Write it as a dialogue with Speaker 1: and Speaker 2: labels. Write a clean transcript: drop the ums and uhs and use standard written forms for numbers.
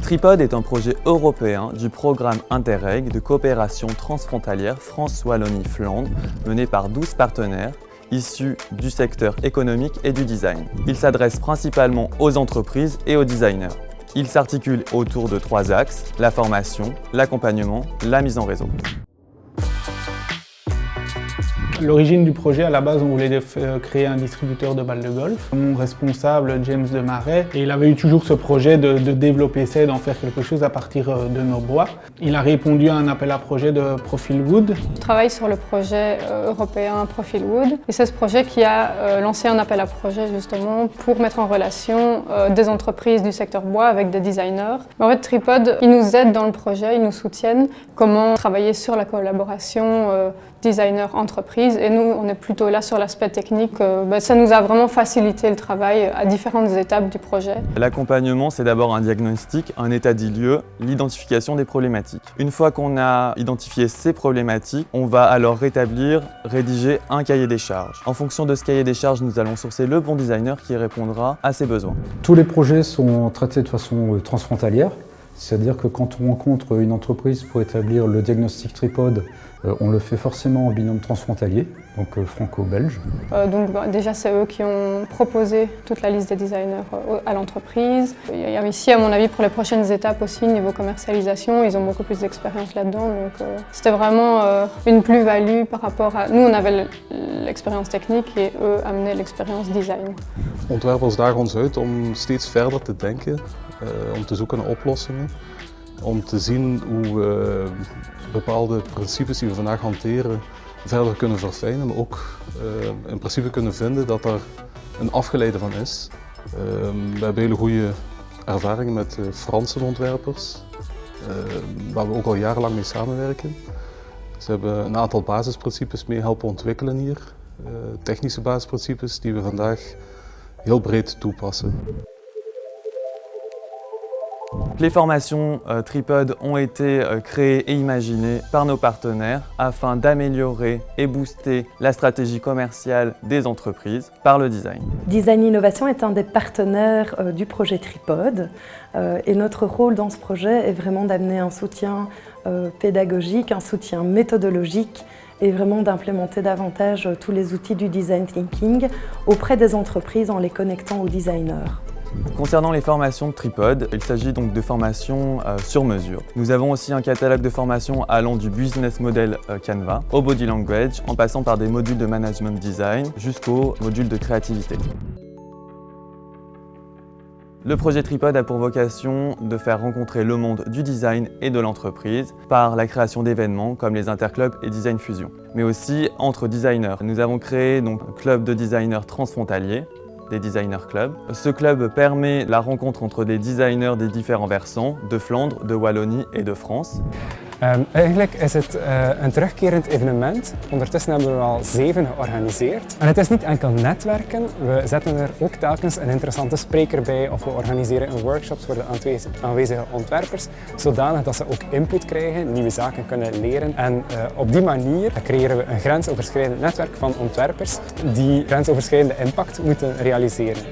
Speaker 1: Tripod est un projet européen du programme Interreg de coopération transfrontalière France-Wallonie-Flandre mené par 12 partenaires issus du secteur économique et du design. Il s'adresse principalement aux entreprises et aux designers. Il s'articule autour de 3 axes, la formation, l'accompagnement, la mise en réseau.
Speaker 2: L'origine du projet, à la base, on voulait créer un distributeur de balles de golf. Mon responsable, James Demarais, il avait eu toujours ce projet de développer ça et d'en faire quelque chose à partir de nos bois. Il a répondu à un appel à projet de Profil Wood.
Speaker 3: Je travaille sur le projet européen Profil Wood et c'est ce projet qui a lancé un appel à projet justement pour mettre en relation des entreprises du secteur bois avec des designers. En fait, Tripod, ils nous aident dans le projet, ils nous soutiennent comment travailler sur la collaboration designer-entreprise et nous, on est plutôt là sur l'aspect technique. Ça nous a vraiment facilité le travail à différentes étapes du projet.
Speaker 1: L'accompagnement, c'est d'abord un diagnostic, un état des lieux, l'identification des problématiques. Une fois qu'on a identifié ces problématiques, on va alors rédiger un cahier des charges. En fonction de ce cahier des charges, nous allons sourcer le bon designer qui répondra à ses besoins.
Speaker 4: Tous les projets sont traités de façon transfrontalière, c'est-à-dire que quand on rencontre une entreprise pour établir le diagnostic Tripod, on le fait forcément en binôme transfrontalier, donc franco-belge.
Speaker 3: Déjà, c'est eux qui ont proposé toute la liste des designers à l'entreprise. Il y a ici, à mon avis, pour les prochaines étapes aussi, niveau commercialisation, ils ont beaucoup plus d'expérience là-dedans. Donc c'était vraiment une plus-value par rapport à... Nous, on avait l'expérience technique et eux amenaient l'expérience design.
Speaker 5: Ontwerpers dagen ons uit om steeds verder te denken, om te zoeken naar oplossingen, om te zien hoe we bepaalde principes die we vandaag hanteren verder kunnen verfijnen, maar ook in principe kunnen vinden dat er een afgeleide van is. We hebben hele goede ervaringen met Franse ontwerpers, waar we ook al jarenlang mee samenwerken. Ze hebben een aantal basisprincipes mee helpen ontwikkelen hier, technische basisprincipes die we vandaag heel breed toepassen.
Speaker 1: Les formations Tripod ont été créées et imaginées par nos partenaires afin d'améliorer et booster la stratégie commerciale des entreprises par le design.
Speaker 6: Design Innovation est un des partenaires du projet Tripod et notre rôle dans ce projet est vraiment d'amener un soutien pédagogique, un soutien méthodologique et vraiment d'implémenter davantage tous les outils du design thinking auprès des entreprises en les connectant aux designers.
Speaker 1: Concernant les formations de Tripod, il s'agit donc de formations sur mesure. Nous avons aussi un catalogue de formations allant du business model Canva au body language, en passant par des modules de management design jusqu'aux modules de créativité. Le projet Tripod a pour vocation de faire rencontrer le monde du design et de l'entreprise par la création d'événements comme les interclubs et Design Fusion, mais aussi entre designers. Nous avons créé donc un club de designers transfrontaliers, des Designer Club. Ce club permet la rencontre entre des designers des différents versants, de Flandre, de Wallonie et de France.
Speaker 7: Eigenlijk is het een terugkerend evenement. Ondertussen hebben we al 7 georganiseerd. En het is niet enkel netwerken, we zetten er ook telkens een interessante spreker bij of we organiseren een workshops voor de aanwezige ontwerpers, zodanig dat ze ook input krijgen, nieuwe zaken kunnen leren. En op die manier creëren we een grensoverschrijdend netwerk van ontwerpers die grensoverschrijdende impact moeten realiseren.